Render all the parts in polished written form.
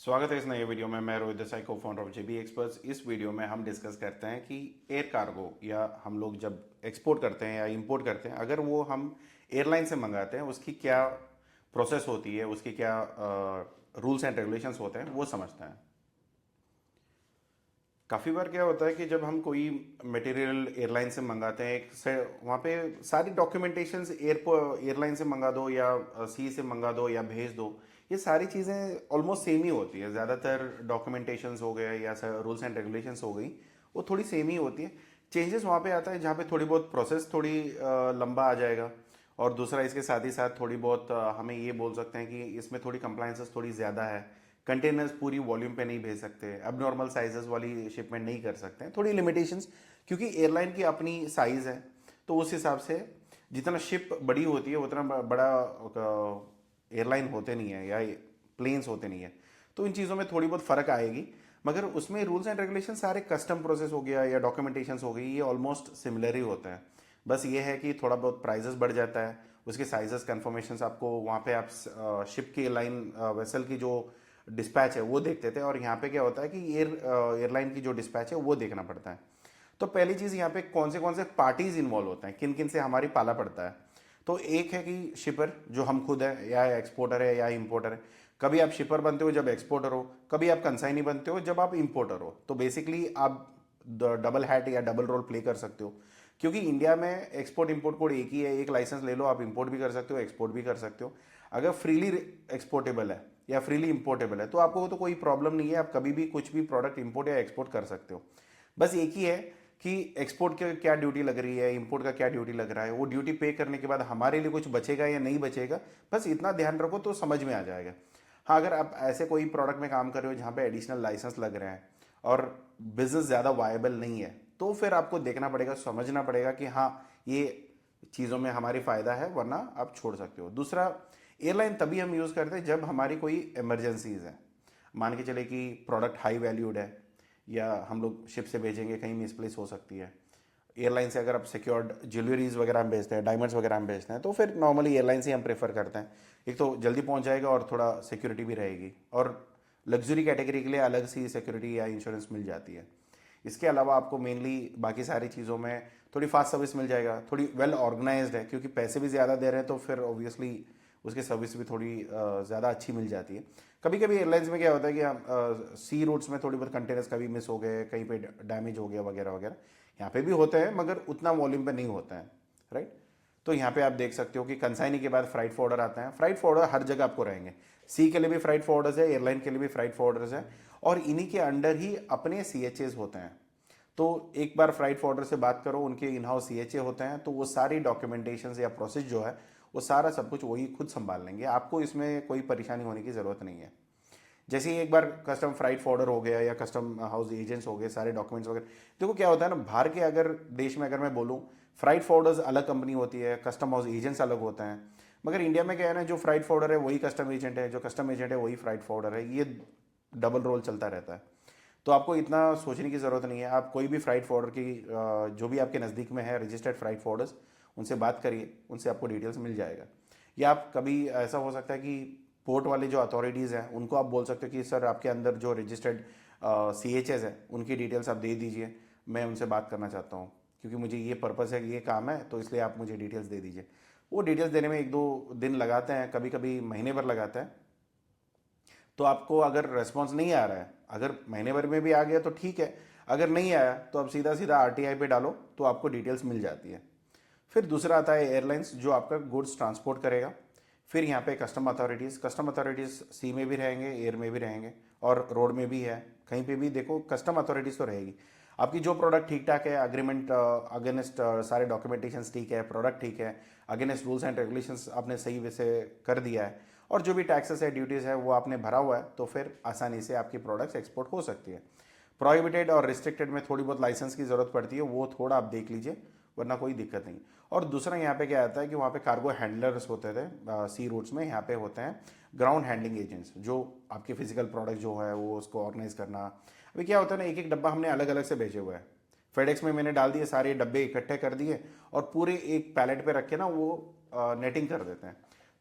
स्वागत है इस नए वीडियो में। मैं रोहित देसाई, को फाउंडर ऑफ जेबी एक्सपर्ट्स। इस वीडियो में हम डिस्कस करते हैं कि एयर कार्गो या हम लोग जब एक्सपोर्ट करते हैं या इंपोर्ट करते हैं, अगर वो हम एयरलाइन से मंगाते हैं उसकी क्या प्रोसेस होती है, उसकी क्या रूल्स एंड रेगुलेशंस होते हैं, वो समझते हैं। काफ़ी बार क्या होता है कि जब हम कोई मटेरियल एयरलाइन से मंगाते हैं, एक से वहाँ पे सारी डॉक्यूमेंटेशंस एयरलाइन से मंगा दो या सी से मंगा दो या भेज दो, ये सारी चीज़ें ऑलमोस्ट सेम ही होती है। ज़्यादातर डॉक्यूमेंटेशंस हो गए या रूल्स एंड रेगुलेशंस हो गई, वो थोड़ी सेम ही होती है। चेंजेस वहाँ पे आता है जहाँ पे थोड़ी बहुत प्रोसेस थोड़ी लंबा आ जाएगा, और दूसरा इसके साथ ही साथ थोड़ी बहुत हमें ये बोल सकते हैं कि इसमें थोड़ी कंप्लाइंसेस थोड़ी ज़्यादा है। कंटेनर्स पूरी वॉल्यूम पे नहीं भेज सकते, अब नॉर्मल साइजेस वाली शिपमेंट नहीं कर सकते हैं, थोड़ी लिमिटेशंस, क्योंकि एयरलाइन की अपनी साइज़ है। तो उस हिसाब से जितना शिप बड़ी होती है उतना बड़ा एयरलाइन होते नहीं है या प्लेन्स होते नहीं है। तो इन चीज़ों में थोड़ी बहुत फ़र्क आएगी, मगर उसमें रूल्स एंड रेगुलेशन सारे कस्टम प्रोसेस हो गया या डॉक्यूमेंटेशंस हो गई, ये ऑलमोस्ट सिमिलर ही होते हैं। बस ये है कि थोड़ा बहुत प्राइजेस बढ़ जाता है, उसके साइजेस कन्फर्मेशन आपको वहाँ पे आप शिप की लाइन वेसल की जो डिस्पैच है वो देखते थे, और यहाँ पे क्या होता है कि एयरलाइन की जो डिस्पैच है वो देखना पड़ता है। तो पहली चीज़ यहाँ पे कौन से पार्टीज इन्वॉल्व होते हैं, किन किन से हमारी पाला पड़ता है। तो एक है कि शिपर, जो हम खुद है, या एक्सपोर्टर है या इंपोर्टर है। कभी आप शिपर बनते हो जब एक्सपोर्टर हो, कभी आप कंसाइनी बनते हो जब आप इंपोर्टर हो। तो बेसिकली आप डबल हैट या डबल रोल प्ले कर सकते हो, क्योंकि इंडिया में एक्सपोर्ट इंपोर्ट कोड एक ही है। एक लाइसेंस ले लो, आप इंपोर्ट भी कर सकते हो, एक्सपोर्ट भी कर सकते हो। अगर फ्रीली एक्सपोर्टेबल है या फ्रीली इंपोर्टेबल है तो आपको तो कोई प्रॉब्लम नहीं है, आप कभी भी कुछ भी प्रोडक्ट इंपोर्ट या एक्सपोर्ट कर सकते हो। बस एक ही है कि एक्सपोर्ट की क्या ड्यूटी लग रही है, इंपोर्ट का क्या ड्यूटी लग रहा है। वो ड्यूटी पे करने के बाद हमारे लिए कुछ बचेगा या नहीं बचेगा, बस इतना ध्यान रखो तो समझ में आ जाएगा। हाँ, अगर आप ऐसे कोई प्रोडक्ट में काम कर रहे हो जहाँ पे एडिशनल लाइसेंस लग रहे हैं और बिजनेस ज़्यादा वायबल नहीं है, तो फिर आपको देखना पड़ेगा, समझना पड़ेगा कि हाँ, ये चीज़ों में हमारी फ़ायदा है, वरना आप छोड़ सकते हो। दूसरा, एयरलाइन तभी हम यूज़ करते हैं जब हमारी कोई इमरजेंसीज है। मान के चले कि प्रोडक्ट हाई वैल्यूड है, या हम लोग शिप से भेजेंगे, कहीं मिसप्लेस हो सकती है। एयरलाइन से अगर आप सिक्योर्ड ज्वेलरीज वगैरह हम भेजते हैं, डायमंड्स वगैरह हम भेजते हैं, तो फिर नॉर्मली एयरलाइन से हम प्रेफर करते हैं। एक तो जल्दी पहुंच जाएगा और थोड़ा सिक्योरिटी भी रहेगी, और लग्जरी कैटेगरी के लिए अलग सी सिक्योरिटी या इंश्योरेंस मिल जाती है। इसके अलावा आपको मेनली बाकी सारी चीज़ों में थोड़ी फास्ट सर्विस मिल जाएगा, थोड़ी वेल ऑर्गेनाइज्ड है, क्योंकि पैसे भी ज़्यादा दे रहे हैं तो फिर ऑब्वियसली उसकी सर्विस भी थोड़ी ज़्यादा अच्छी मिल जाती है। कभी कभी एयरलाइंस में क्या होता है कि हम सी रूट्स में थोड़ी बहुत कंटेनर्स कभी मिस हो गए, कहीं पे डैमेज हो गया वगैरह वगैरह, यहाँ पे भी होते हैं मगर उतना वॉल्यूम पे नहीं होता है, राइट। तो यहाँ पे आप देख सकते हो कि कंसाइनी के बाद फ्राइट फॉरवर्डर आता है। फ्राइट फॉरवर्डर हर जगह आपको रहेंगे, सी के लिए भी फ्राइट फॉरवर्डर्स है, एयरलाइन के लिए भी फ्राइट फॉरवर्डर्स है, और इन्हीं के अंडर ही अपने सी होते हैं। तो एक बार फ्राइट फॉरवर्डर से बात करो, उनके इन हाउस सी होते हैं, तो वो सारी डॉक्यूमेंटेशन या प्रोसेस जो है वो सारा सब कुछ वही खुद संभाल लेंगे, आपको इसमें कोई परेशानी होने की ज़रूरत नहीं है। जैसे ही एक बार कस्टम फ्राइट फॉरवर्डर हो गया या कस्टम हाउस एजेंट्स हो गए, सारे डॉक्यूमेंट्स वगैरह, देखो क्या होता है ना, बाहर के अगर देश में अगर मैं बोलूँ, फ्राइट फॉरवर्डर्स अलग कंपनी होती है, कस्टम हाउस एजेंट्स अलग होते हैं। मगर इंडिया में क्या है ना, जो फ्राइट फॉरवर्डर है वही कस्टम एजेंट है, जो कस्टम एजेंट है वही फ्राइट फॉरवर्डर है, ये डबल रोल चलता रहता है। तो आपको इतना सोचने की ज़रूरत नहीं है। आप कोई भी फ्राइट फॉरवर्डर की जो भी आपके नज़दीक में है रजिस्टर्ड फ्राइट फॉरवर्डर्स, उनसे बात करिए, उनसे आपको डिटेल्स मिल जाएगा। या आप कभी ऐसा हो सकता है कि पोर्ट वाले जो अथॉरिटीज़ हैं उनको आप बोल सकते हो कि सर आपके अंदर जो रजिस्टर्ड सी एच एस है उनकी डिटेल्स आप दे दीजिए, मैं उनसे बात करना चाहता हूँ, क्योंकि मुझे ये पर्पज़ है, ये काम है, तो इसलिए आप मुझे डिटेल्स दे दीजिए। वो डिटेल्स देने में एक दो दिन लगाते हैं, कभी कभी महीने भर लगाता है। तो आपको अगर रेस्पॉन्स नहीं आ रहा है, अगर महीने भर में भी आ गया तो ठीक है, अगर नहीं आया तो आप सीधा सीधा आरटीआई पे डालो, तो आपको डिटेल्स मिल जाती है। फिर दूसरा आता है एयरलाइंस, जो आपका गुड्स ट्रांसपोर्ट करेगा। फिर यहाँ पे कस्टम अथॉरिटीज़ सी में भी रहेंगे, एयर में भी रहेंगे, और रोड में भी है। कहीं पे भी देखो कस्टम अथॉरिटीज़ तो रहेगी। आपकी जो प्रोडक्ट ठीक ठाक है, अग्रीमेंट अगेंस्ट सारे डॉक्यूमेंटेशन ठीक है, प्रोडक्ट ठीक है, अगेंस्ट रूल्स एंड रेगुलेशंस आपने सही वैसे कर दिया है, और जो भी टैक्सेस है, ड्यूटीज़ है, वो आपने भरा हुआ है, तो फिर आसानी से आपकी प्रोडक्ट्स एक्सपोर्ट हो सकती है। प्रोहिबिटेड और रिस्ट्रिक्टेड में थोड़ी बहुत लाइसेंस की ज़रूरत पड़ती है, वो थोड़ा आप देख लीजिए, वरना कोई दिक्कत नहीं। और दूसरा यहाँ पे क्या आता है कि वहाँ पे कार्गो हैंडलर्स होते थे सी रूट्स में, यहाँ पे होते हैं ग्राउंड हैंडलिंग एजेंट्स, जो आपके फिजिकल प्रोडक्ट जो है वो उसको ऑर्गेनाइज करना। अभी क्या होता है ना, एक एक डब्बा हमने अलग अलग से भेजे हुए हैं, फेडेक्स में मैंने डाल दिए, सारे डब्बे इकट्ठे कर दिए और पूरे एक पैलेट पे रख के ना वो नेटिंग कर देते हैं।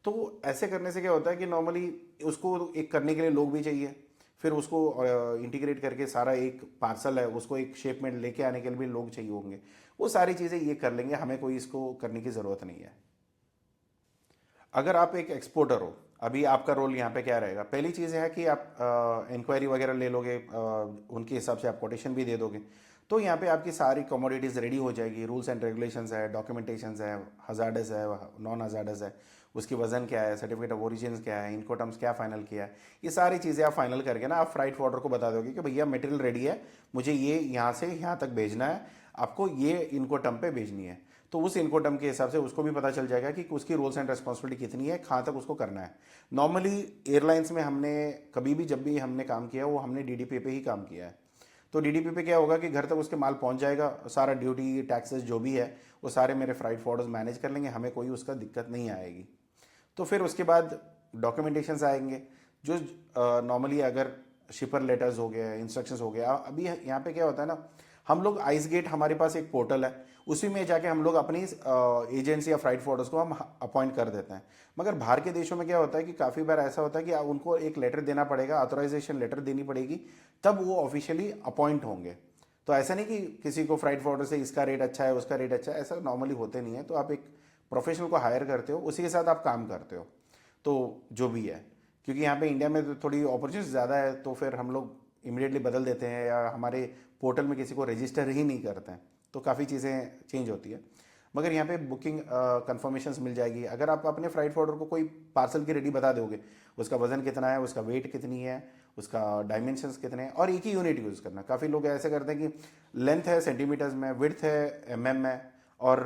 तो ऐसे करने से क्या होता है कि नॉर्मली उसको एक करने के लिए लोग भी चाहिए, फिर उसको इंटीग्रेट करके सारा एक पार्सल है उसको एक शेप में लेके आने के लिए भी लोग चाहिए होंगे। वो सारी चीज़ें ये कर लेंगे, हमें कोई इसको करने की ज़रूरत नहीं है। अगर आप एक एक्सपोर्टर हो, अभी आपका रोल यहाँ पे क्या रहेगा? पहली चीज़ है कि आप इंक्वायरी वगैरह ले लोगे, उनके हिसाब से आप कोटेशन भी दे दोगे। तो यहाँ पे आपकी सारी कमोडिटीज़ रेडी हो जाएगी, रूल्स एंड रेगुलेशंस है, डॉक्यूमेंटेशंस है, हजार्डस है, नॉन हजार्डस है, उसकी वजन क्या है, सर्टिफिकेट ऑफ ओरिजिन क्या है, इनको टर्म्स क्या फाइनल किया है, ये सारी चीज़ें आप फाइनल करके ना आप फ्राइट फॉर्डर को बता दोगे कि भैया मटेरियल रेडी है, मुझे ये यहाँ से यहाँ तक भेजना है, आपको ये इनको टर्म पे भेजनी है। तो उस इनकोटम के हिसाब से उसको भी पता चल जाएगा कि उसकी रूल्स एंड रिस्पॉन्सिबिलिटी कितनी है, कहाँ तक उसको करना है। नॉर्मली एयरलाइंस में हमने कभी भी जब भी हमने काम किया वो हमने डीडीपी पे ही काम किया है। तो डीडीपी पे क्या होगा कि घर तक उसके माल पहुंच जाएगा, सारा ड्यूटी टैक्सेस जो भी है वो सारे मेरे फ्राइट फॉरवर्डर्स मैनेज कर लेंगे, हमें कोई उसका दिक्कत नहीं आएगी। तो फिर उसके बाद डॉक्यूमेंटेशंस आएंगे जो नॉर्मली अगर शिपर लेटर्स हो गए, इंस्ट्रक्शंस हो गया। अभी यहाँ पे क्या होता है ना, हम लोग आइस गेट, हमारे पास एक पोर्टल है, उसी में जाके हम लोग अपनी एजेंसी या फ्राइट फॉरवर्डर्स को हम अपॉइंट कर देते हैं। मगर बाहर के देशों में क्या होता है कि काफ़ी बार ऐसा होता है कि उनको एक लेटर देना पड़ेगा, ऑथराइजेशन लेटर देनी पड़ेगी, तब वो ऑफिशियली अपॉइंट होंगे। तो ऐसा नहीं कि किसी को फ्राइट फॉरवर्डर से इसका रेट अच्छा है उसका रेट अच्छा है, ऐसा नॉर्मली होते नहीं है। तो आप एक प्रोफेशनल को हायर करते हो, उसी के साथ आप काम करते हो। तो जो भी है, क्योंकि यहाँ पे इंडिया में तो थोड़ी अपॉर्चुनिटी ज़्यादा है, तो फिर हम लोग इमिडिएटली बदल देते हैं या हमारे पोर्टल में किसी को रजिस्टर ही नहीं करते हैं, तो काफ़ी चीज़ें चेंज होती है। मगर यहाँ पे बुकिंग कंफर्मेशंस मिल जाएगी। अगर आप अपने फ्राइट फॉरवर्डर को कोई पार्सल की रेडी बता दोगे, उसका वजन कितना है, उसका वेट कितनी है, उसका डायमेंशंस कितने हैं, और एक ही यूनिट यूज़ करना। काफ़ी लोग ऐसे करते हैं कि लेंथ है सेंटीमीटर्स में, विड्थ है एमएम में, और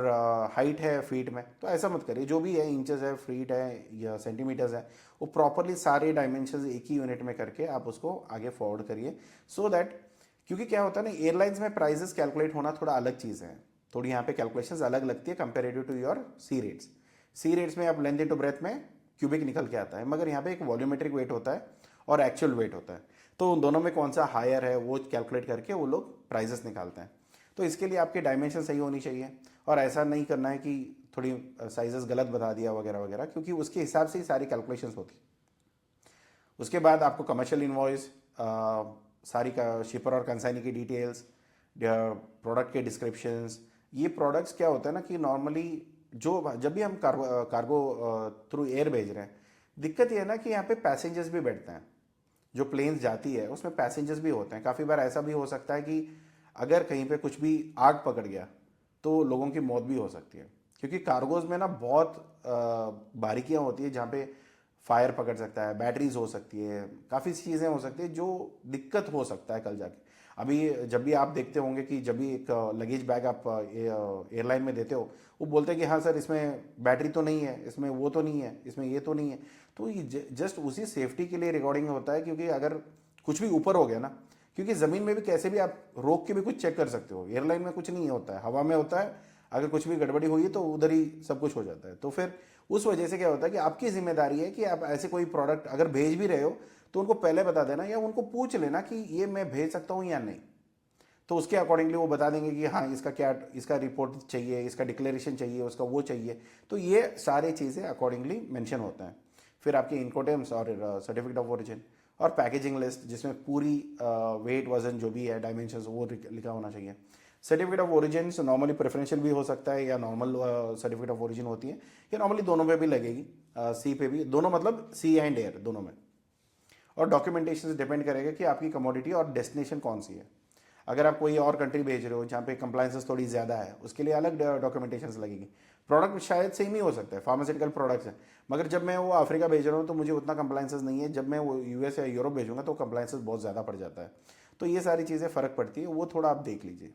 हाइट है फीट में। तो ऐसा मत करिए, जो भी है इंचेस है, फीट है या सेंटीमीटर्स है, वो प्रॉपरली सारे डायमेंशंस एक ही यूनिट में करके आप उसको आगे फॉरवर्ड करिए, सो दैट, क्योंकि क्या होता है ना, एयरलाइंस में प्राइजेस कैलकुलेट होना थोड़ा अलग चीज़ है, थोड़ी यहाँ पे कैलकुलेशंस अलग लगती है comparative to your C rates. C rates में आप लेंथ इनटू ब्रेथ में क्यूबिक निकल के आता है, मगर यहाँ पे एक वॉल्यूमेट्रिक वेट होता है और एक्चुअल वेट होता है। तो उन दोनों में कौन सा हायर है वो कैलकुलेट करके वो लोग प्राइजेस निकालते हैं। तो इसके लिए आपकी डायमेंशन सही होनी चाहिए, और ऐसा नहीं करना है कि थोड़ी साइजेस गलत बता दिया वगैरह वगैरह, क्योंकि उसके हिसाब से ही सारी कैलकुलेशंस होती है। उसके बाद आपको कमर्शियल इनवॉइस, सारी का शिपर और कंसाइनी की डिटेल्स, प्रोडक्ट के डिस्क्रिप्शंस। ये प्रोडक्ट्स क्या होता है ना कि नॉर्मली जो जब भी हम कार्गो थ्रू एयर भेज रहे हैं, दिक्कत ये है ना कि यहाँ पे पैसेंजर्स भी बैठते हैं। जो प्लेन्स जाती है उसमें पैसेंजर्स भी होते हैं। काफ़ी बार ऐसा भी हो सकता है कि अगर कहीं पे कुछ भी आग पकड़ गया तो लोगों की मौत भी हो सकती है, क्योंकि कार्गोज में ना बहुत बारीकियां होती है जहाँ पे फायर पकड़ सकता है, बैटरीज हो सकती है, काफ़ी चीज़ें हो सकती है जो दिक्कत हो सकता है कल जाके। अभी जब भी आप देखते होंगे कि जब भी एक लगेज बैग आप एयरलाइन में देते हो, वो बोलते हैं कि हाँ सर इसमें बैटरी तो नहीं है, इसमें वो तो नहीं है, इसमें ये तो नहीं है। तो ये जस्ट उसी सेफ्टी के लिए रिकॉर्डिंग होता है, क्योंकि अगर कुछ भी ऊपर हो गया ना, क्योंकि ज़मीन में भी कैसे भी आप रोक के भी कुछ चेक कर सकते हो, एयरलाइन में कुछ नहीं होता है, हवा में होता है। अगर कुछ भी गड़बड़ी हुई तो उधर ही सब कुछ हो जाता है। तो फिर उस वजह से क्या होता है कि आपकी जिम्मेदारी है कि आप ऐसे कोई प्रोडक्ट अगर भेज भी रहे हो तो उनको पहले बता देना, या उनको पूछ लेना कि ये मैं भेज सकता हूँ या नहीं। तो उसके अकॉर्डिंगली वो बता देंगे कि हाँ इसका क्या, इसका रिपोर्ट चाहिए, इसका डिक्लेरेशन चाहिए, उसका वो चाहिए। तो ये सारी चीज़ें अकॉर्डिंगली मेंशन होता है। फिर आपके इनकोटेम्स और सर्टिफिकेट ऑफ ओरिजिन और पैकेजिंग लिस्ट, जिसमें पूरी वेट वजन जो भी है डायमेंशंस वो लिखा होना चाहिए। Certificate of origin normally preferential भी हो सकता है या नॉर्मल सर्टिफिकेट ऑफ ओरिजिन होती है, या नॉर्मली दोनों पे भी लगेगी, सी पे भी, दोनों मतलब सी एंड एयर दोनों में। और डॉक्यूमेंटेशन डिपेंड करेगा कि आपकी कमोडिटी और डेस्टिनेशन कौन सी है। अगर आप कोई और कंट्री भेज रहे हो जहाँ पे कंप्लाइंसेस थोड़ी ज़्यादा है, उसके लिए अलग डॉक्यूमेंटेशन लगेगी। प्रोडक्ट शायद सेम ही हो सकता है, फार्मास्यूटिकल प्रोडक्ट्स हैं, मगर जब मैं वो अफ्रीका भेज रहा हूँ तो मुझे उतना कंप्लाइंसेस नहीं है, जब मैं वो यूएस या यूरोप भेजूंगा तो कंप्लाइंसेस बहुत ज़्यादा पड़ जाता है। तो ये सारी चीज़ें फ़र्क पड़ती है, वो थोड़ा आप देख लीजिए।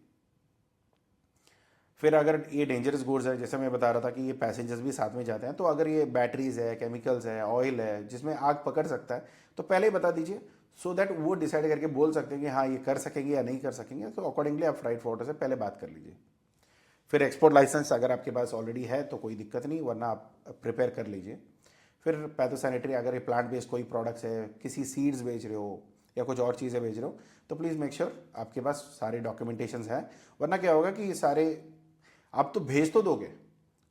फिर अगर ये डेंजरस गुड्स है, जैसे मैं बता रहा था कि ये पैसेंजर्स भी साथ में जाते हैं, तो अगर ये बैटरीज है, केमिकल्स है, ऑयल है जिसमें आग पकड़ सकता है, तो पहले ही बता दीजिए, सो दैट वो डिसाइड करके बोल सकते हैं कि हाँ ये कर सकेंगे या नहीं कर सकेंगे। तो अकॉर्डिंगली आप फ्राइट फॉरवर्डर से पहले बात कर लीजिए। फिर एक्सपोर्ट लाइसेंस अगर आपके पास ऑलरेडी है तो कोई दिक्कत नहीं, वरना आप प्रिपेयर कर लीजिए। फिर पैथोसैनिटरी, अगर ये प्लांट बेस्ड कोई प्रोडक्ट्स है, किसी सीड्स बेच रहे हो या कुछ और चीज़ें बेच रहे हो, तो प्लीज़ मेक श्योर आपके पास सारे डॉक्यूमेंटेशन हैं। वरना क्या होगा कि ये सारे आप तो भेज तो दोगे,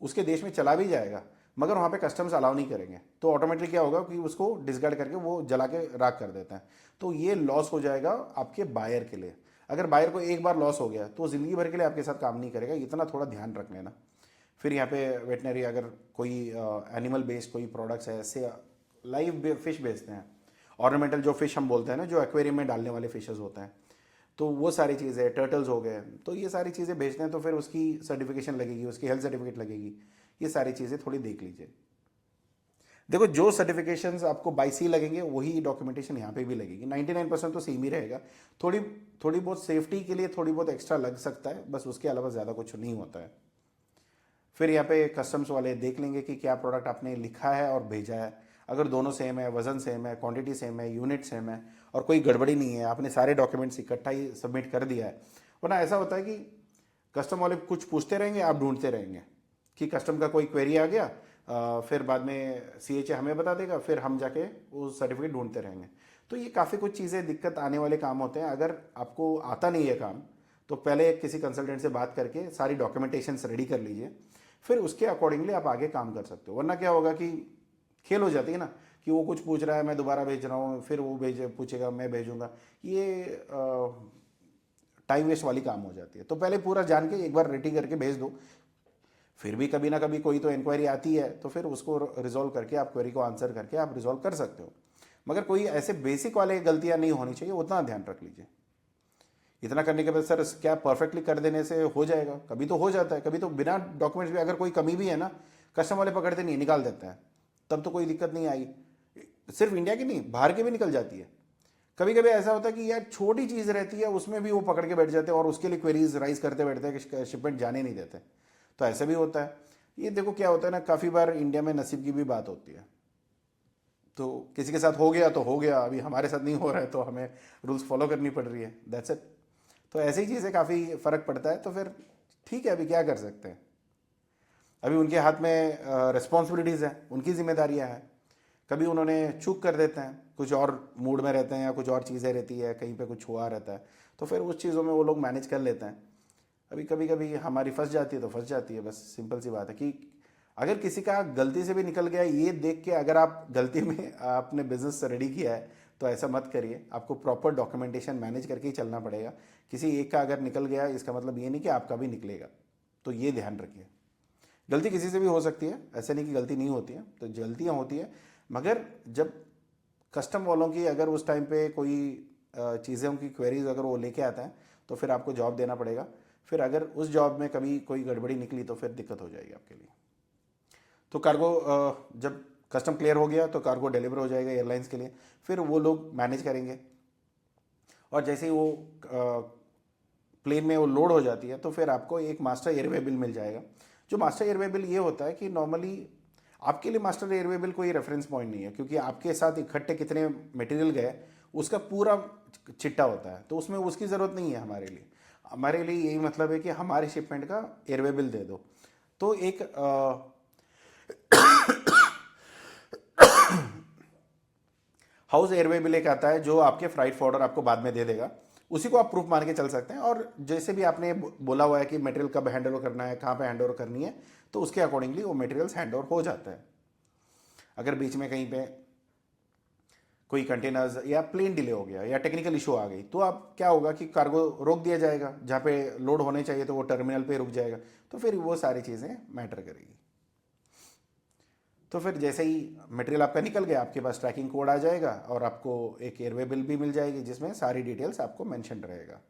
उसके देश में चला भी जाएगा, मगर वहाँ पे कस्टम्स अलाउ नहीं करेंगे, तो ऑटोमेटिकली क्या होगा कि उसको डिसकार्ड करके वो जला के राख कर देते हैं। तो ये लॉस हो जाएगा आपके बायर के लिए। अगर बायर को एक बार लॉस हो गया तो ज़िंदगी भर के लिए आपके साथ काम नहीं करेगा, इतना थोड़ा ध्यान रख लेना। फिर यहाँ पे वेटनरी अगर कोई एनिमल बेस्ड कोई प्रोडक्ट्स है, ऐसे लाइव फिश बेचते हैं, ऑर्नामेंटल जो फिश हम बोलते हैं ना, जो एक्वेरियम में डालने वाले फिशेस होते हैं, तो वो सारी चीज़ें, टर्टल्स हो गए, तो ये सारी चीज़ें बेचते हैं, तो फिर उसकी सर्टिफिकेशन लगेगी, उसकी हेल्थ सर्टिफिकेट लगेगी, ये सारी चीज़ें थोड़ी देख लीजिए। देखो जो सर्टिफिकेशंस आपको बाई सी लगेंगे वही डॉक्यूमेंटेशन यहाँ पे भी लगेगी, 99% तो सेम ही रहेगा। थोड़ी थोड़ी बहुत सेफ्टी के लिए थोड़ी बहुत एक्स्ट्रा लग सकता है, बस उसके अलावा ज़्यादा कुछ नहीं होता है। फिर यहाँ पे कस्टम्स वाले देख लेंगे कि क्या प्रोडक्ट आपने लिखा है और भेजा है। अगर दोनों सेम है, वजन सेम है, क्वांटिटी सेम है, यूनिट सेम है और कोई गड़बड़ी नहीं है, आपने सारे डॉक्यूमेंट्स इकट्ठा ही सबमिट कर दिया है। वरना ऐसा होता है कि कस्टम वाले कुछ पूछते रहेंगे, आप ढूंढते रहेंगे कि कस्टम का कोई क्वेरी आ गया, फिर बाद में CHA हमें बता देगा, फिर हम जाके वो सर्टिफिकेट ढूंढते रहेंगे। तो ये काफ़ी कुछ चीज़ें दिक्कत आने वाले काम होते हैं। अगर आपको आता नहीं है काम, तो पहले किसी कंसल्टेंट से बात करके सारी डॉक्यूमेंटेशंस रेडी कर लीजिए, फिर उसके अकॉर्डिंगली आप आगे काम कर सकते हो। वरना क्या होगा कि खेल हो जाती है ना, कि वो कुछ पूछ रहा है, मैं दोबारा भेज रहा हूँ, फिर वो पूछेगा, मैं भेजूंगा, ये टाइम वेस्ट वाली काम हो जाती है। तो पहले पूरा जान के एक बार रेडी करके भेज दो, फिर भी कभी ना कभी कोई तो इंक्वायरी आती है, तो फिर उसको रिजॉल्व करके आप क्वेरी को आंसर करके आप रिजॉल्व कर सकते हो। मगर कोई ऐसे बेसिक वाले गलतियां नहीं होनी चाहिए, उतना ध्यान रख लीजिए। इतना करने के बाद सर क्या परफेक्टली कर देने से हो जाएगा? कभी तो हो जाता है, कभी तो बिना डॉक्यूमेंट्स भी अगर कोई कमी भी है ना, कस्टम वाले पकड़ते नहीं, निकाल देते हैं, तब तो कोई दिक्कत नहीं आई। सिर्फ इंडिया की नहीं, बाहर की भी निकल जाती है। कभी कभी ऐसा होता है कि यार छोटी चीज़ रहती है, उसमें भी वो पकड़ के बैठ जाते हैं और उसके लिए क्वेरीज राइज करते बैठते हैं कि शिपमेंट जाने नहीं देते। तो ऐसा भी होता है। ये देखो क्या होता है ना, काफ़ी बार इंडिया में नसीब की भी बात होती है। तो किसी के साथ हो गया तो हो गया, अभी हमारे साथ नहीं हो रहा है तो हमें रूल्स फॉलो करनी पड़ रही है, दैट्स इट। तो ऐसी ही चीज़ें काफ़ी फ़र्क पड़ता है। तो फिर ठीक है, अभी क्या कर सकते हैं, अभी उनके हाथ में रिस्पॉन्सिबिलिटीज़ हैं, उनकी जिम्मेदारियां हैं। कभी उन्होंने चूक कर देते हैं, कुछ और मूड में रहते हैं या कुछ और चीज़ें रहती है, कहीं पे कुछ हुआ रहता है, तो फिर उस चीज़ों में वो लोग मैनेज कर लेते हैं। अभी कभी कभी हमारी फंस जाती है तो फंस जाती है, बस सिंपल सी बात है कि अगर किसी का गलती से भी निकल गया, ये देख के अगर आप गलती में आपने बिजनेस रेडी किया है तो ऐसा मत करिए। आपको प्रॉपर डॉक्यूमेंटेशन मैनेज करके ही चलना पड़ेगा। किसी एक का अगर निकल गया, इसका मतलब ये नहीं कि आपका भी निकलेगा, तो ये ध्यान रखिए। गलती किसी से भी हो सकती है, ऐसा नहीं कि गलती नहीं होती है, तो गलतियाँ होती है। मगर जब कस्टम वालों की अगर उस टाइम पे कोई चीज़ों की क्वेरीज अगर वो लेके आता है, तो फिर आपको जॉब देना पड़ेगा। फिर अगर उस जॉब में कभी कोई गड़बड़ी निकली तो फिर दिक्कत हो जाएगी आपके लिए। तो कार्गो जब कस्टम क्लियर हो गया तो कार्गो डिलीवर हो जाएगा एयरलाइंस के लिए, फिर वो लोग मैनेज करेंगे। और जैसे ही वो प्लेन में वो लोड हो जाती है, तो फिर आपको एक मास्टर एयरवे बिल मिल जाएगा। जो मास्टर एयरवे बिल ये होता है कि नॉर्मली आपके लिए मास्टर एयरवे बिल कोई रेफरेंस पॉइंट नहीं है, क्योंकि आपके साथ इकट्ठे कितने मटेरियल गए उसका पूरा चिट्टा होता है, तो उसमें उसकी ज़रूरत नहीं है हमारे लिए। हमारे लिए यही मतलब है कि हमारे शिपमेंट का एयरवे बिल दे दो। तो एक हाउस एयरवे बिल एक आता है जो आपके फ्राइट फॉर्डर आपको बाद में दे देगा, उसी को आप प्रूफ मान के चल सकते हैं। और जैसे भी आपने बोला हुआ है कि मटेरियल कब हैंड ओवर करना है, कहाँ पे हैंड ओवर करनी है, तो उसके अकॉर्डिंगली वो मटेरियल्स हैंड ओवर हो जाता है। अगर बीच में कहीं पे कोई कंटेनर्स या प्लेन डिले हो गया या टेक्निकल इशू आ गई, तो आप क्या होगा कि कार्गो रोक दिया जाएगा, जहाँ पे लोड होने चाहिए तो वो टर्मिनल पे रुक जाएगा। तो फिर वो सारी चीज़ें मैटर करेगी। तो फिर जैसे ही मटेरियल आपका निकल गया, आपके पास ट्रैकिंग कोड आ जाएगा और आपको एक एयरवे बिल भी मिल जाएगी जिसमें सारी डिटेल्स आपको मेंशन रहेगा।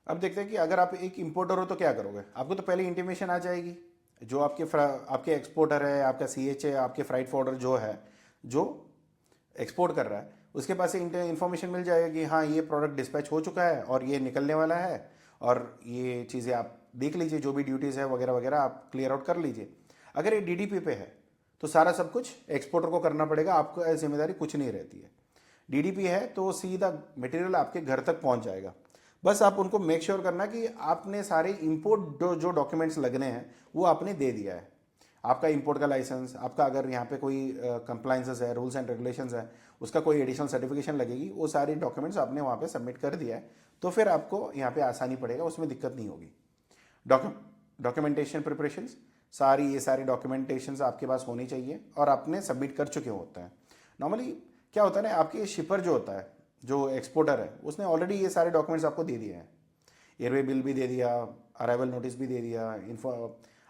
अब देखते हैं कि अगर आप एक इंपोर्टर हो तो क्या करोगे। आपको तो पहले इंटीमेशन आ जाएगी, जो आपके एक्सपोर्टर है, आपका CHA, आपके फ्राइट फॉर्डर जो है, जो एक्सपोर्ट कर रहा है, उसके पास से इन्फॉर्मेशन मिल जाएगा कि हाँ ये प्रोडक्ट डिस्पैच हो चुका है और ये निकलने वाला है, और ये चीज़ें आप देख लीजिए, जो भी ड्यूटीज़ है वगैरह वगैरह आप क्लियर आउट कर लीजिए। अगर ये DDP पे है तो सारा सब कुछ एक्सपोर्टर को करना पड़ेगा, आपको जिम्मेदारी कुछ नहीं रहती है। DDP है तो सीधा मटेरियल आपके घर तक पहुंच जाएगा। बस आप उनको मेक श्योर करना कि आपने सारे इंपोर्ट जो डॉक्यूमेंट्स लगने हैं वो आपने दे दिया है। आपका इंपोर्ट का लाइसेंस, आपका अगर यहाँ पे कोई कंप्लाइंसेस है, रूल्स एंड रेगुलेशंस है, उसका कोई एडिशनल सर्टिफिकेशन लगेगी, वो सारी डॉक्यूमेंट्स आपने वहाँ पे सबमिट कर दिया है, तो फिर आपको यहाँ पे आसानी पड़ेगा, उसमें दिक्कत नहीं होगी। डॉक्यूमेंटेशन प्रिपरेशंस सारी ये सारी डॉक्यूमेंटेशंस आपके पास होनी चाहिए और आपने सबमिट कर चुके होते हैं। नॉर्मली क्या होता है ना, आपके शिपर जो होता है, जो एक्सपोर्टर है, उसने ऑलरेडी ये सारे डॉक्यूमेंट्स आपको दे दिए हैं। एयरवे बिल भी दे दिया, अराइवल नोटिस भी दे दिया, इन्फो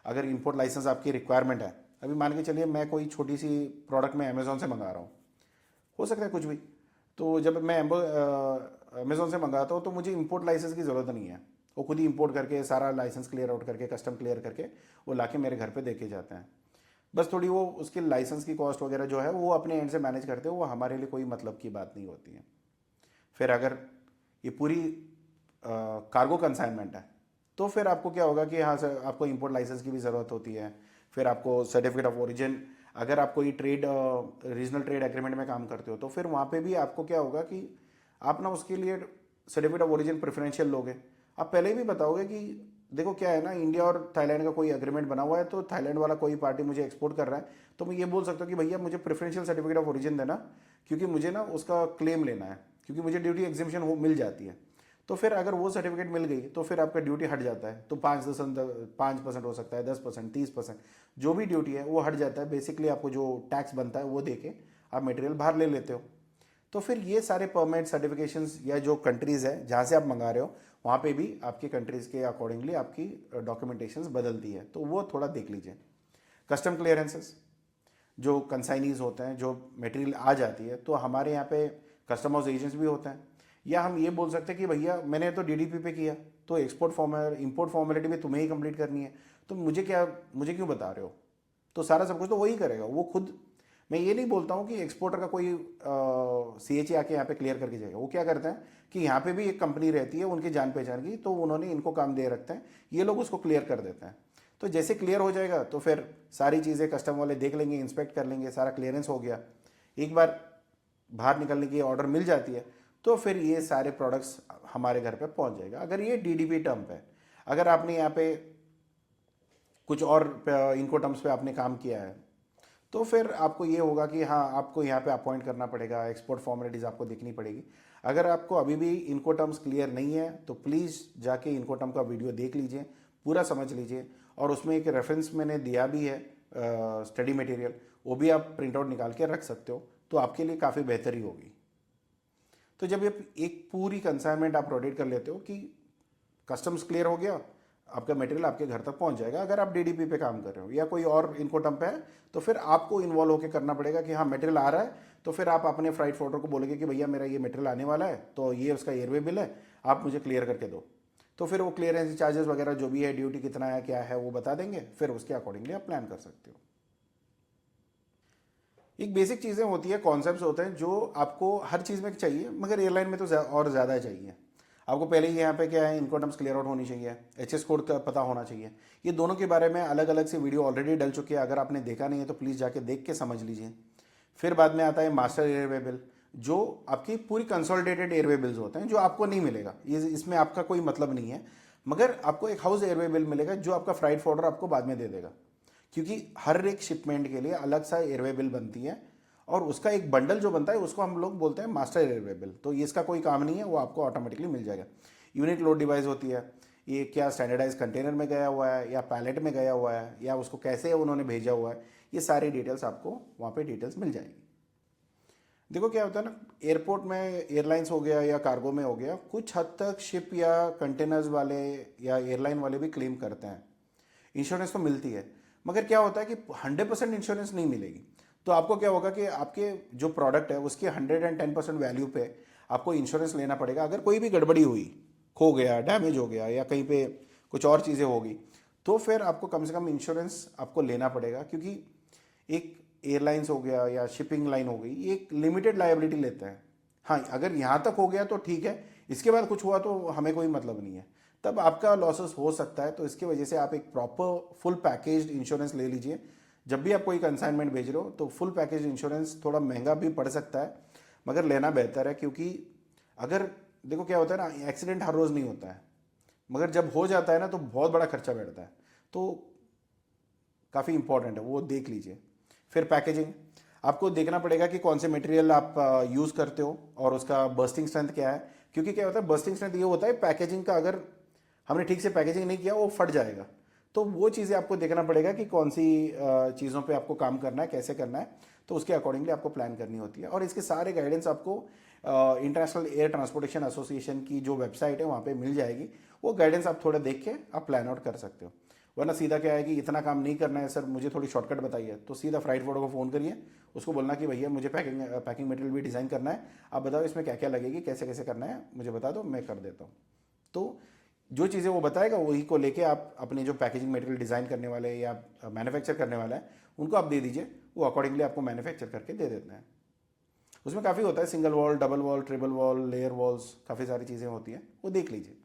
अगर इंपोर्ट लाइसेंस आपकी रिक्वायरमेंट है, अभी मान के चलिए मैं कोई छोटी सी प्रोडक्ट मैं अमेज़ोन से मंगा रहा हूँ, हो सकता है कुछ भी, तो जब मैं अमेज़ोन से मंगाता हूँ तो मुझे इंपोर्ट लाइसेंस की ज़रूरत नहीं है। वो खुद ही इंपोर्ट करके सारा लाइसेंस क्लियर आउट करके, कस्टम क्लियर करके वो लाके मेरे घर पे दे के जाते हैं। बस थोड़ी वो उसकी लाइसेंस की कॉस्ट वगैरह जो है वो अपने एंड से मैनेज करते हो, वो हमारे लिए कोई मतलब की बात नहीं होती है। फिर अगर ये पूरी कार्गो कंसाइनमेंट है तो फिर आपको क्या होगा कि हाँ सर, आपको इंपोर्ट लाइसेंस की भी ज़रूरत होती है। फिर आपको सर्टिफिकेट ऑफ ओरिजिन, अगर आप कोई ट्रेड रीजनल ट्रेड एग्रीमेंट में काम करते हो तो फिर वहाँ पे भी आपको क्या होगा कि आप ना उसके लिए सर्टिफिकेट ऑफ ओरिजिन प्रेफरेंशियल लोगे। आप पहले ही भी बताओगे कि देखो क्या है ना, इंडिया और थाईलैंड का कोई एग्रीमेंट बना हुआ है, तो थाईलैंड वाला कोई पार्टी मुझे एक्सपोर्ट कर रहा है तो मैं ये बोल सकता हूँ कि भैया मुझे प्रेफरेंशियल सर्टिफिकेट ऑफ ओरिजिन देना, क्योंकि मुझे ना उसका क्लेम लेना है, क्योंकि मुझे ड्यूटी एग्जिबिशन हो मिल जाती है। तो फिर अगर वो सर्टिफिकेट मिल गई तो फिर आपका ड्यूटी हट जाता है, तो 5% हो सकता है, 10%, 30%, जो भी ड्यूटी है वो हट जाता है। बेसिकली आपको जो टैक्स बनता है वो दे के आप मटेरियल बाहर ले लेते हो। तो फिर ये सारे परमिट सर्टिफिकेशंस या जो कंट्रीज़ है जहाँ से आप मंगा रहे हो वहाँ पे भी आपकी कंट्रीज़ के अकॉर्डिंगली आपकी डॉक्यूमेंटेशंस बदलती है, तो वो थोड़ा देख लीजिए। कस्टम क्लियरेंसेस, जो कंसाइनीज होते हैं, जो मटेरियल आ जाती है, तो हमारे यहाँ पे कस्टम हाउस एजेंट्स भी होते हैं। या हम ये बोल सकते हैं कि भैया मैंने तो डीडीपी पे किया, तो एक्सपोर्ट इंपोर्ट फॉर्मेलिटी भी तुम्हें ही कंप्लीट करनी है, तो मुझे क्यों बता रहे हो? तो सारा सब कुछ तो वही करेगा, वो खुद। मैं ये नहीं बोलता हूँ कि एक्सपोर्टर का कोई CHE आके यहाँ पे क्लियर करके जाएगा। वो क्या करते हैं कि यहाँ पे भी एक कंपनी रहती है उनकी जान पहचान की, तो उन्होंने इनको काम दे रखते हैं, ये लोग उसको क्लियर कर देते हैं। तो जैसे क्लियर हो जाएगा तो फिर सारी चीज़ें कस्टम वाले देख लेंगे, इंस्पेक्ट कर लेंगे, सारा क्लियरेंस हो गया, एक बार बाहर निकलने की ऑर्डर मिल जाती है, तो फिर ये सारे प्रोडक्ट्स हमारे घर पे पहुंच जाएगा। अगर ये डीडीपी टर्म पे, अगर आपने यहाँ पे कुछ और इनको टर्म्स पे आपने काम किया है तो फिर आपको ये होगा कि हाँ, आपको यहाँ पे अपॉइंट करना पड़ेगा, एक्सपोर्ट फॉर्मेलिटीज़ आपको देखनी पड़ेगी। अगर आपको अभी भी इनको टर्म्स क्लियर नहीं है तो प्लीज़ जाके इनको टर्म का वीडियो देख लीजिए, पूरा समझ लीजिए, और उसमें एक रेफरेंस मैंने दिया भी है स्टडी मटेरियल, वो भी आप प्रिंट आउट निकाल के रख सकते हो, तो आपके लिए काफ़ी बेहतरी होगी। तो जब ये एक पूरी कंसाइनमेंट आप रोटेट कर लेते हो कि कस्टम्स क्लियर हो गया, आपका मटेरियल आपके घर तक पहुंच जाएगा। अगर आप डीडीपी पे काम कर रहे हो या कोई और इनकोटम पे है तो फिर आपको इन्वॉल्व होकर करना पड़ेगा कि हाँ मटेरियल आ रहा है, तो फिर आप अपने फ्राइट फोर्डर को बोलोगे कि भैया मेरा ये मटेरियल आने वाला है, तो ये उसका एयरवे बिल है, आप मुझे क्लियर करके दो। तो फिर वो क्लियरेंस चार्जेस वगैरह जो भी है, ड्यूटी कितना है क्या है वो बता देंगे, फिर उसके अकॉर्डिंगली आप प्लान कर सकते हो। एक बेसिक चीज़ें होती है, कॉन्सेप्ट्स होते हैं जो आपको हर चीज़ में चाहिए, मगर एयरलाइन में तो और ज़्यादा चाहिए। आपको पहले ही यहाँ पे क्या है, इनको टर्म्स क्लियर आउट होनी चाहिए, HS कोड का पता होना चाहिए। ये दोनों के बारे में अलग अलग से वीडियो ऑलरेडी डल चुकी है, अगर आपने देखा नहीं है तो प्लीज़ जाके देख के समझ लीजिए। फिर बाद में आता है मास्टर एयरवे बिल, जो आपकी पूरी कंसोलिडेटेड एयरवे बिल्स होते हैं, जो आपको नहीं मिलेगा, ये इसमें आपका कोई मतलब नहीं है, मगर आपको एक हाउस एयरवे बिल मिलेगा जो आपका फ्राइट फॉर्डर आपको बाद में दे देगा, क्योंकि हर एक शिपमेंट के लिए अलग सा एयरवे बिल बनती है और उसका एक बंडल जो बनता है उसको हम लोग बोलते हैं मास्टर एयरवे बिल। तो ये इसका कोई काम नहीं है, वो आपको ऑटोमेटिकली मिल जाएगा। यूनिक लोड डिवाइस होती है, ये क्या स्टैंडर्डाइज कंटेनर में गया हुआ है या पैलेट में गया हुआ है या उसको कैसे उन्होंने भेजा हुआ है, ये सारी डिटेल्स आपको वहाँ पे डिटेल्स मिल जाएगी। देखो क्या होता है ना, एयरपोर्ट में एयरलाइंस हो गया या कार्गो में हो गया, कुछ हद तक शिप या कंटेनर्स वाले या एयरलाइन वाले भी क्लेम करते हैं, इंश्योरेंस तो मिलती है, मगर क्या होता है कि 100% इंश्योरेंस नहीं मिलेगी। तो आपको क्या होगा कि आपके जो प्रोडक्ट है उसके 110% वैल्यू पे आपको इंश्योरेंस लेना पड़ेगा। अगर कोई भी गड़बड़ी हुई, खो गया, डैमेज हो गया या कहीं पे कुछ और चीज़ें होगी, तो फिर आपको कम से कम इंश्योरेंस आपको लेना पड़ेगा, क्योंकि एक एयरलाइंस हो गया या शिपिंग लाइन हो गई, ये एक लिमिटेड लायबिलिटी लेते हैं। हाँ, अगर यहाँ तक हो गया तो ठीक है, इसके बाद कुछ हुआ तो हमें कोई मतलब नहीं है, तब आपका लॉसेस हो सकता है। तो इसकी वजह से आप एक प्रॉपर फुल पैकेज इंश्योरेंस ले लीजिए। जब भी आप कोई कंसाइनमेंट भेज रहे हो तो फुल पैकेज इंश्योरेंस थोड़ा महंगा भी पड़ सकता है, मगर लेना बेहतर है, क्योंकि अगर देखो क्या होता है ना, एक्सीडेंट हर रोज़ नहीं होता है, मगर जब हो जाता है ना तो बहुत बड़ा खर्चा बैठता है, तो काफ़ी इंपॉर्टेंट है, वो देख लीजिए। फिर पैकेजिंग, आपको देखना पड़ेगा कि कौन से मटेरियल आप यूज़ करते हो और उसका बर्स्टिंग स्ट्रेंथ क्या है, क्योंकि क्या होता है बर्स्टिंग स्ट्रेंथ ये होता है पैकेजिंग का, अगर हमने ठीक से पैकेजिंग नहीं किया वो फट जाएगा, तो वो चीज़ें आपको देखना पड़ेगा कि कौन सी चीज़ों पे आपको काम करना है, कैसे करना है, तो उसके अकॉर्डिंगली आपको प्लान करनी होती है। और इसके सारे गाइडेंस आपको इंटरनेशनल एयर ट्रांसपोर्टेशन एसोसिएशन की जो वेबसाइट है वहाँ पे मिल जाएगी। वो गाइडेंस आप थोड़ा देख के आप प्लान आउट कर सकते हो। वरना सीधा क्या है कि इतना काम नहीं करना है सर, मुझे थोड़ी शॉर्टकट बताइए, तो सीधा फ्राइट फोटो को फ़ोन करिए, उसको बोलना कि भैया मुझे पैकिंग मटेरियल भी डिज़ाइन करना है, आप बताओ इसमें क्या क्या लगेगी, कैसे कैसे करना है, मुझे बता दो, मैं कर देता हूँ। तो जो चीज़ें वो बताएगा वही को लेके आप अपने जो पैकेजिंग मटेरियल डिज़ाइन करने वाले या मैन्युफैक्चर करने वाला है उनको आप दे दीजिए, वो अकॉर्डिंगली आपको मैन्युफैक्चर करके दे देते हैं। उसमें काफ़ी होता है, single wall, double wall, triple wall, layer walls, काफ़ी सारी चीज़ें होती हैं, वो देख लीजिए।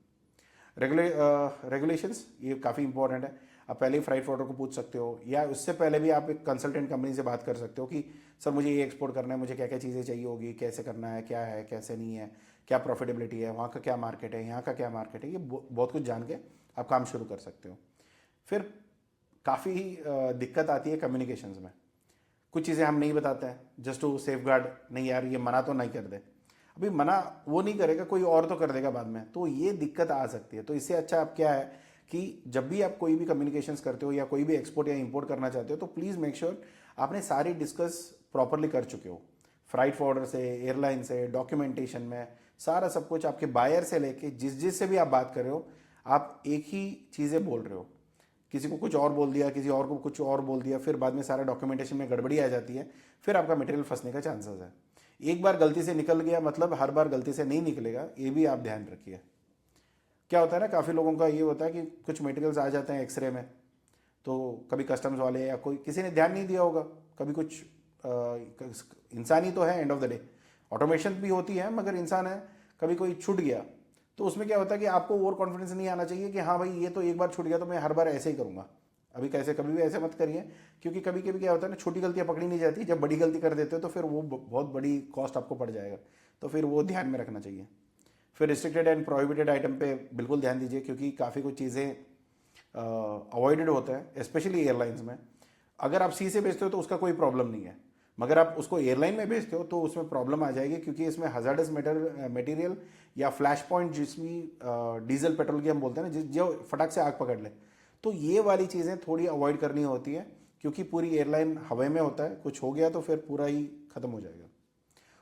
रेगुलेशंस ये काफ़ी इंपॉर्टेंट है। आप पहले ही फ्राइट फॉर्वर्डर को पूछ सकते हो, या उससे पहले भी आप एक कंसल्टेंट कंपनी से बात कर सकते हो कि सर मुझे ये एक्सपोर्ट करना है, मुझे क्या क्या चीज़ें चाहिए होगी, कैसे करना है, क्या है कैसे नहीं है, क्या प्रॉफिटेबिलिटी है, वहाँ का क्या मार्केट है, यहाँ का क्या मार्केट है, ये बहुत कुछ जान के आप काम शुरू कर सकते हो। फिर काफ़ी दिक्कत आती है कम्युनिकेशंस में। कुछ चीज़ें हम नहीं बताते हैं जस्ट टू सेफ गार्ड, नहीं यार ये मना तो नहीं कर दे। अभी मना वो नहीं करेगा, कोई और तो कर देगा बाद में, तो ये दिक्कत आ सकती है। तो इससे अच्छा आप क्या है कि जब भी आप कोई भी कम्युनिकेशंस करते हो या कोई भी एक्सपोर्ट या इंपोर्ट करना चाहते हो, तो प्लीज़ मेक श्योर आपने सारी डिस्कस प्रॉपरली कर चुके हो, फ्राइट फॉर्वर्डर से, एयरलाइन से, डॉक्यूमेंटेशन में सारा सब कुछ, आपके बायर से लेके जिस से भी आप बात कर रहे हो, आप एक ही चीज़ें बोल रहे हो। किसी को कुछ और बोल दिया, किसी और को कुछ और बोल दिया, फिर बाद में सारा डॉक्यूमेंटेशन में गड़बड़ी आ जाती है, फिर आपका मटेरियल फंसने का चांसेस है। एक बार गलती से निकल गया मतलब हर बार गलती से नहीं निकलेगा, ये भी आप ध्यान रखिए। क्या होता है ना, काफ़ी लोगों का ये होता है कि कुछ मटेरियल्स आ जाते हैं एक्सरे में, तो कभी कस्टम्स वाले या कोई किसी ने ध्यान नहीं दिया होगा, कभी कुछ इंसान ही तो है end of the day, automation भी होती है मगर इंसान है, कभी कोई छूट गया, तो उसमें क्या होता है कि आपको ओवर कॉन्फिडेंस नहीं आना चाहिए कि हाँ भाई ये तो एक बार छूट गया तो मैं हर बार ऐसे ही करूँगा। अभी कैसे, कभी भी ऐसे मत करिए, क्योंकि कभी कभी क्या होता है ना, छोटी गलतियाँ पकड़ी नहीं जाती, जब बड़ी गलती कर देते हो तो फिर वो बहुत बड़ी कॉस्ट आपको पड़ जाएगा, तो फिर वो ध्यान में रखना चाहिए। फिर रिस्ट्रिक्टेड एंड प्रोहिबिटेड आइटम पे बिल्कुल ध्यान दीजिए, क्योंकि काफ़ी कुछ चीज़ें अवॉइडेड होता है, स्पेशली एयरलाइंस में। अगर आप सी से भेजते हो तो उसका कोई प्रॉब्लम नहीं है, मगर आप उसको एयरलाइन में भेजते हो तो उसमें प्रॉब्लम आ जाएगी, क्योंकि इसमें हजार्डस मटेरियल या फ्लैश पॉइंट, जिसमें डीजल पेट्रोल की हम बोलते हैं ना, जो फटाक से आग पकड़ ले, तो ये वाली चीज़ें थोड़ी अवॉइड करनी होती है, क्योंकि पूरी एयरलाइन हवा में होता है, कुछ हो गया तो फिर पूरा ही ख़त्म हो जाएगा।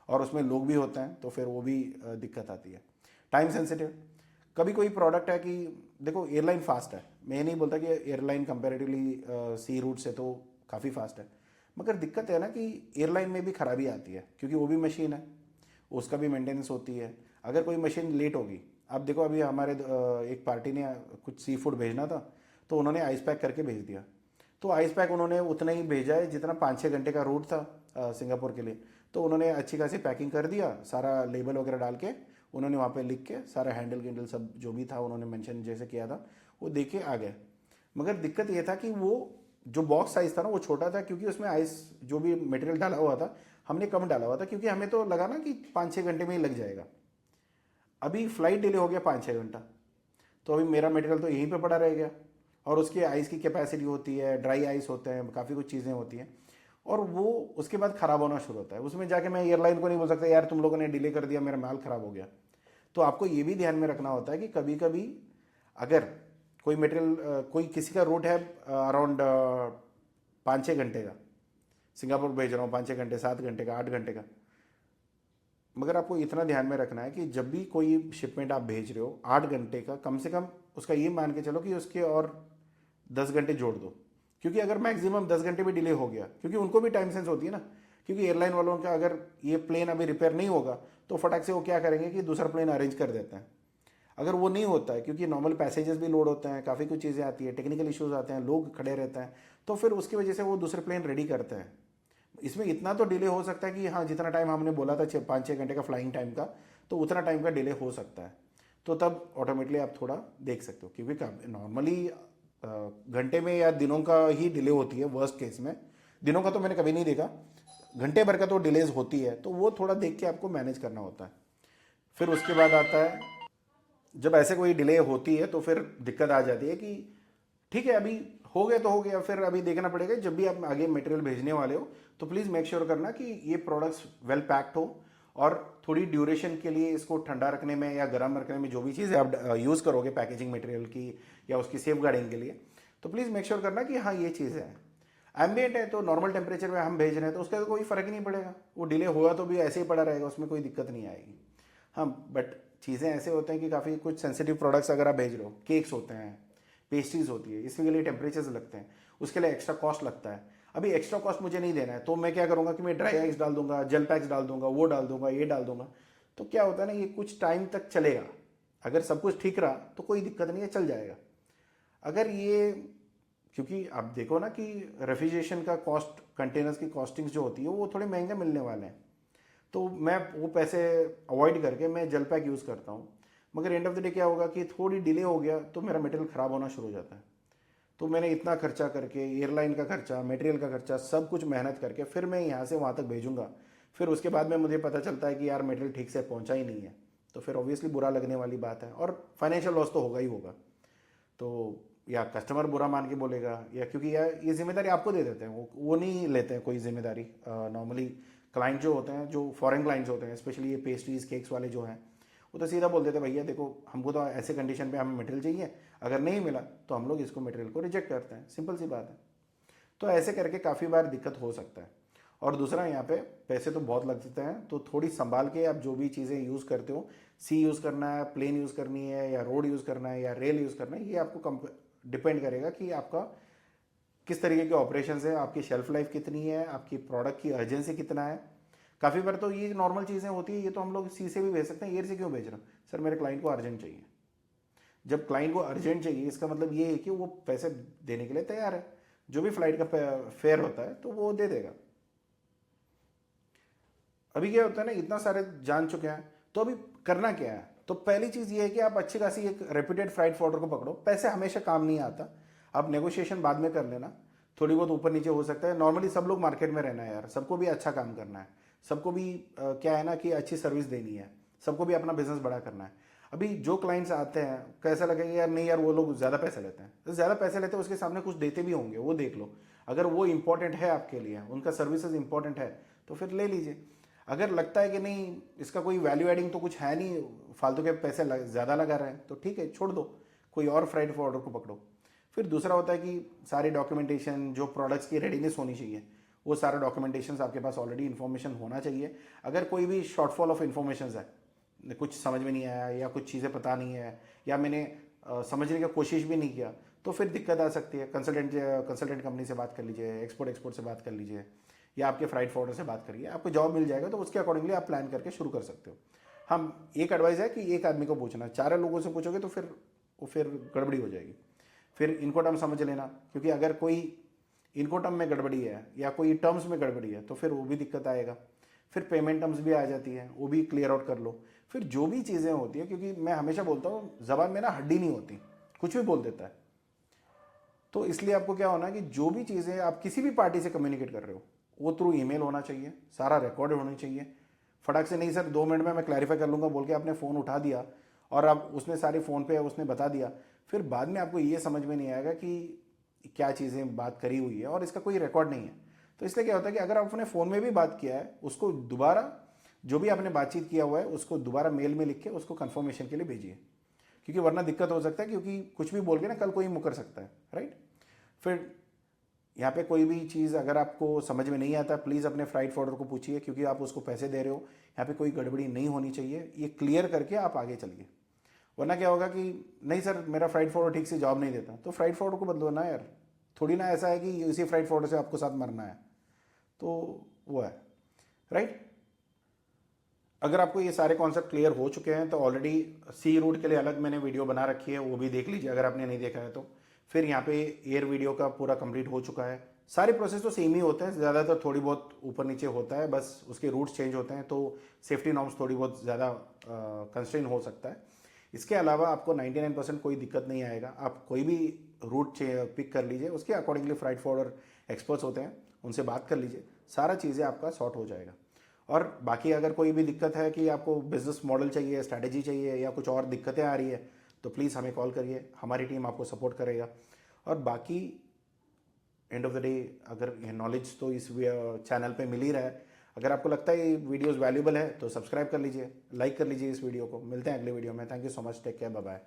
और उसमें लोग भी होते हैं तो फिर वो भी दिक्कत आती है। टाइम सेंसिटिव, कभी कोई प्रोडक्ट है कि देखो एयरलाइन फास्ट है, मैं ये नहीं बोलता कि एयरलाइन कंपैरेटिवली सी रूट से तो काफ़ी फास्ट है, मगर दिक्कत है ना कि एयरलाइन में भी खराबी आती है, क्योंकि वो भी मशीन है, उसका भी मेंटेनेंस होती है। अगर कोई मशीन लेट होगी, आप देखो अभी हमारे एक पार्टी ने कुछ सी फूड भेजना था, तो उन्होंने आइस पैक करके भेज दिया, तो आइस पैक उन्होंने उतना ही भेजा है जितना 5-6 घंटे का रूट था सिंगापुर के लिए, तो उन्होंने अच्छी खासी पैकिंग कर दिया, सारा लेबल वगैरह डाल के उन्होंने वहाँ पे लिख के सारा हैंडल गिंडल सब जो भी था उन्होंने मेंशन जैसे किया था वो दे के आ गए। मगर दिक्कत ये था कि वो जो बॉक्स साइज़ था ना वो छोटा था, क्योंकि उसमें आइस जो भी मटेरियल डाला हुआ था हमने कम डाला हुआ था, क्योंकि हमें तो लगा ना कि 5-6 घंटे में ही लग जाएगा। अभी फ्लाइट डिले हो गया 5-6 घंटा, तो अभी मेरा मटेरियल तो यहीं पे पड़ा रह गया। और उसके आइस की कैपेसिटी होती है, ड्राई आइस होते हैं, काफ़ी कुछ चीज़ें होती हैं, और वो उसके बाद ख़राब होना शुरू होता है। उसमें जाके मैं एयरलाइन को नहीं बोल सकता यार तुम लोगों ने डिले कर दिया, मेरा माल ख़राब हो गया। तो आपको ये भी ध्यान में रखना होता है कि कभी कभी अगर कोई मटेरियल कोई किसी का रूट है अराउंड 5-6 घंटे का, सिंगापुर भेज रहा हूँ 5-6 घंटे, 7 घंटे का, 8 घंटे का, मगर आपको इतना ध्यान में रखना है कि जब भी कोई शिपमेंट आप भेज रहे हो 8 घंटे का, कम से कम उसका ये मान के चलो कि उसके और 10 घंटे जोड़ दो, क्योंकि अगर मैक्सिमम 10 घंटे भी डिले हो गया, क्योंकि उनको भी टाइम सेंस होती है ना, क्योंकि एयरलाइन वालों का अगर ये प्लेन अभी रिपेयर नहीं होगा तो फटाक से वो क्या करेंगे कि दूसरा प्लेन अरेंज कर देते हैं। अगर वो नहीं होता है, क्योंकि नॉर्मल पैसेजेस भी लोड होते हैं, काफ़ी कुछ चीज़ें आती है, टेक्निकल इश्यूज आते हैं, लोग खड़े रहते हैं, तो फिर उसकी वजह से वो दूसरे प्लेन रेडी करते हैं। इसमें इतना तो डिले हो सकता है कि हाँ जितना टाइम हमने बोला था 5-6 घंटे का फ्लाइंग टाइम का, तो उतना टाइम का डिले हो सकता है, तो तब ऑटोमेटिकली आप थोड़ा देख सकते हो, क्योंकि नॉर्मली घंटे में या दिनों का ही डिले होती है, वर्स्ट केस में दिनों का तो मैंने कभी नहीं देखा, घंटे भर का तो डिलेज होती है, तो वो थोड़ा देख के आपको मैनेज करना होता है। फिर उसके बाद आता है, जब ऐसे कोई डिले होती है तो फिर दिक्कत आ जाती है कि ठीक है अभी हो गया तो हो गया, फिर अभी देखना पड़ेगा जब भी आप आगे मटेरियल भेजने वाले हो तो प्लीज़ मेक श्योर करना कि ये प्रोडक्ट्स वेल पैक्ड हो, और थोड़ी ड्यूरेशन के लिए इसको ठंडा रखने में या गर्म रखने में जो भी चीज़ें आप यूज़ करोगे पैकेजिंग मटेरियल की या उसकी सेफ गार्डिंग के लिए, तो प्लीज़ मेक श्योर करना कि हाँ ये चीज़ है। एम्बिएंट है तो नॉर्मल टेम्परेचर में हम भेज रहे हैं तो उसका तो कोई फ़र्क ही नहीं पड़ेगा, वो डिले हुआ तो भी ऐसे ही पड़ा रहेगा, उसमें कोई दिक्कत नहीं आएगी। हाँ, बट चीज़ें ऐसे होते हैं कि काफ़ी कुछ सेंसिटिव प्रोडक्ट्स अगर आप भेज रहे हो, केक्स होते हैं, पेस्ट्रीज होती है, इसके लिए टेम्परेचर्स लगते हैं, उसके लिए एक्स्ट्रा कॉस्ट लगता है। अभी एक्स्ट्रा कॉस्ट मुझे नहीं देना है तो मैं क्या करूँगा कि मैं ड्राई आइस डाल दूंगा, जेल पैक्स डाल दूंगा, वो डाल दूंगा, ये डाल दूंगा। तो क्या होता है ना, ये कुछ टाइम तक चलेगा। अगर सब कुछ ठीक रहा तो कोई दिक्कत नहीं है, चल जाएगा। अगर ये, क्योंकि आप देखो ना कि रेफ्रिजरेशन का कॉस्ट, कंटेनर्स की कॉस्टिंग्स जो होती है वो थोड़े महंगे मिलने वाले हैं, तो मैं वो पैसे अवॉइड करके मैं जेल पैक यूज़ करता हूँ। मगर एंड ऑफ द डे क्या होगा कि थोड़ी डिले हो गया तो मेरा मटेरियल ख़राब होना शुरू हो जाता है। तो मैंने इतना खर्चा करके, एयरलाइन का खर्चा, मटेरियल का खर्चा, सब कुछ मेहनत करके फिर मैं यहाँ से वहाँ तक भेजूंगा, फिर उसके बाद में मुझे पता चलता है कि यार मटेरियल ठीक से पहुँचा ही नहीं है, तो फिर ऑब्वियसली बुरा लगने वाली बात है और फाइनेंशियल लॉस तो होगा ही होगा। तो या कस्टमर बुरा मान के बोलेगा, या क्योंकि यार ये जिम्मेदारी आपको दे देते हैं, वो नहीं लेते हैं कोई जिम्मेदारी। नॉर्मली क्लाइंट जो होते हैं, जो फॉरेन क्लाइंट्स होते हैं, स्पेशली ये पेस्ट्रीज केक्स वाले जो हैं, वो तो सीधा बोल देते हैं भैया देखो हमको तो ऐसे कंडीशन पे हमें मटेरियल चाहिए, अगर नहीं मिला तो हम लोग इसको मटेरियल को रिजेक्ट करते हैं, सिंपल सी बात है। तो ऐसे करके काफ़ी बार दिक्कत हो सकता है। और दूसरा यहाँ पे पैसे तो बहुत लग जाते हैं, तो थोड़ी संभाल के आप जो भी चीज़ें यूज़ करते हो, सी यूज़ करना है, प्लेन यूज़ करनी है, या रोड यूज़ करना है, या रेल यूज़ करना है, ये आपको डिपेंड करेगा कि आपका किस तरीके के ऑपरेशन है, आपकी शेल्फ लाइफ कितनी है, आपकी प्रोडक्ट की अर्जेंसी कितना है। काफ़ी बार तो ये नॉर्मल चीज़ें होती है, ये तो हम लोग सी से भी भेज सकते हैं, एयर से क्यों भेज रहे हैं सर, मेरे क्लाइंट को अर्जेंट चाहिए। जब क्लाइंट को अर्जेंट चाहिए इसका मतलब ये है कि वो पैसे देने के लिए तैयार है, जो भी फ्लाइट का फेयर होता है तो वो दे देगा। अभी क्या होता है ना, इतना सारे जान चुके हैं, तो अभी करना क्या है, तो पहली चीज़ ये है कि आप अच्छी खासी एक रेप्यूटेड फ्लाइट फॉरवर्डर को पकड़ो। पैसे हमेशा काम नहीं आता, आप नेगोशिएशन बाद में कर लेना, थोड़ी बहुत ऊपर नीचे हो सकता है। नॉर्मली सब लोग मार्केट में रहना है यार, सबको भी अच्छा काम करना है, सबको भी क्या है ना कि अच्छी सर्विस देनी है, सबको भी अपना बिजनेस बड़ा करना है। अभी जो क्लाइंट्स आते हैं कैसा लगेगा यार, नहीं यार वो लोग ज़्यादा पैसे लेते हैं, तो ज़्यादा पैसे लेते हैं उसके सामने कुछ देते भी होंगे, वो देख लो। अगर वो इंपॉर्टेंट है आपके लिए, उनका सर्विसेज इंपॉर्टेंट है, तो फिर ले लीजिए। अगर लगता है कि नहीं इसका कोई वैल्यू एडिंग तो कुछ है नहीं, फालतू के पैसे ज़्यादा लगा रहे हैं, तो ठीक है छोड़ दो, कोई और फ्राइट फॉरवर्डर को पकड़ो। फिर दूसरा होता है कि सारी डॉक्यूमेंटेशन, जो प्रोडक्ट्स की रेडीनेस होनी चाहिए, वो सारा डॉक्यूमेंटेशन आपके पास ऑलरेडी इन्फॉर्मेशन होना चाहिए। अगर कोई भी शॉर्टफॉल ऑफ इन्फॉर्मेशन है, कुछ समझ में नहीं आया या कुछ चीज़ें पता नहीं है, या मैंने समझने की कोशिश भी नहीं किया, तो फिर दिक्कत आ सकती है। कंसल्टेंट कंपनी से बात कर लीजिए, एक्सपोर्ट से बात कर लीजिए, या आपके फ्राइट फॉरवर्डर से बात करिए, आपको जॉब मिल जाएगा, तो उसके अकॉर्डिंगली आप प्लान करके शुरू कर सकते हो। हम एक एडवाइस है कि एक आदमी को पूछना, 4 लोगों से पूछोगे तो फिर गड़बड़ी हो जाएगी। फिर इनको टर्म समझ लेना, क्योंकि अगर कोई इनको टर्म में गड़बड़ी है या कोई टर्म्स में गड़बड़ी है तो फिर वो भी दिक्कत आएगा। फिर पेमेंट टर्म्स भी आ जाती है, वो भी क्लियर आउट कर लो। फिर जो भी चीज़ें होती है, क्योंकि मैं हमेशा बोलता हूँ ज़बान में ना हड्डी नहीं होती, कुछ भी बोल देता है। तो इसलिए आपको क्या होना है कि जो भी चीज़ें आप किसी भी पार्टी से कम्युनिकेट कर रहे हो, वो थ्रू ईमेल होना चाहिए, सारा रिकॉर्ड होना चाहिए। फटाक से नहीं सर 2 मिनट में मैं क्लैरिफाई कर लूँगा बोल के आपने फ़ोन उठा दिया और आप उसने सारी फ़ोन पे उसने बता दिया, फिर बाद में आपको ये समझ में नहीं आएगा कि क्या चीज़ें बात करी हुई है और इसका कोई रिकॉर्ड नहीं है। तो इसलिए क्या होता है कि अगर आपने फ़ोन में भी बात किया है, उसको दोबारा जो भी आपने बातचीत किया हुआ है उसको दोबारा मेल में लिख के उसको कन्फर्मेशन के लिए भेजिए, क्योंकि वरना दिक्कत हो सकता है, क्योंकि कुछ भी बोल के ना कल कोई मुकर सकता है, राइट। फिर यहाँ पे कोई भी चीज़ अगर आपको समझ में नहीं आता, प्लीज़ अपने फ्लाइट फॉरवर्डर को पूछिए, क्योंकि आप उसको पैसे दे रहे हो, यहाँ पे कोई गड़बड़ी नहीं होनी चाहिए, ये क्लियर करके आप आगे चलिए। वरना क्या होगा कि नहीं सर मेरा फ्लाइट फॉरवर्डर ठीक से जॉब नहीं देता, तो फ्लाइट फॉरवर्डर को बदलो ना यार, थोड़ी ना ऐसा है कि इसी फ्लाइट फॉरवर्डर से आपको साथ मरना है, तो वो है, राइट। अगर आपको ये सारे कॉन्सेप्ट क्लियर हो चुके हैं तो ऑलरेडी सी रूट के लिए अलग मैंने वीडियो बना रखी है, वो भी देख लीजिए अगर आपने नहीं देखा है तो। फिर यहाँ पे एयर वीडियो का पूरा कंप्लीट हो चुका है। सारे प्रोसेस तो सेम ही होते हैं, ज़्यादातर थोड़ी बहुत ऊपर नीचे होता है, बस उसके रूट्स चेंज होते हैं, तो सेफ्टी नॉर्म्स थोड़ी बहुत ज़्यादा कंस्ट्रेन हो सकता है। इसके अलावा आपको 99% कोई दिक्कत नहीं आएगा। आप कोई भी रूट पिक कर लीजिए, उसके अकॉर्डिंगली फ्लाइट फॉरवर्डर एक्सपर्ट्स होते हैं, उनसे बात कर लीजिए, सारा चीज़ें आपका सॉर्ट हो जाएगा। और बाकी अगर कोई भी दिक्कत है कि आपको बिजनेस मॉडल चाहिए, स्ट्रैटेजी चाहिए, या कुछ और दिक्कतें आ रही है, तो प्लीज़ हमें कॉल करिए, हमारी टीम आपको सपोर्ट करेगा। और बाकी एंड ऑफ द डे अगर ये नॉलेज तो इस चैनल पे मिल ही रहा है, अगर आपको लगता है ये वीडियोस वैल्यूबल है तो सब्सक्राइब कर लीजिए, लाइक कर लीजिए इस वीडियो को। मिलते हैं अगले वीडियो में। Thank you so much, take care, bye bye.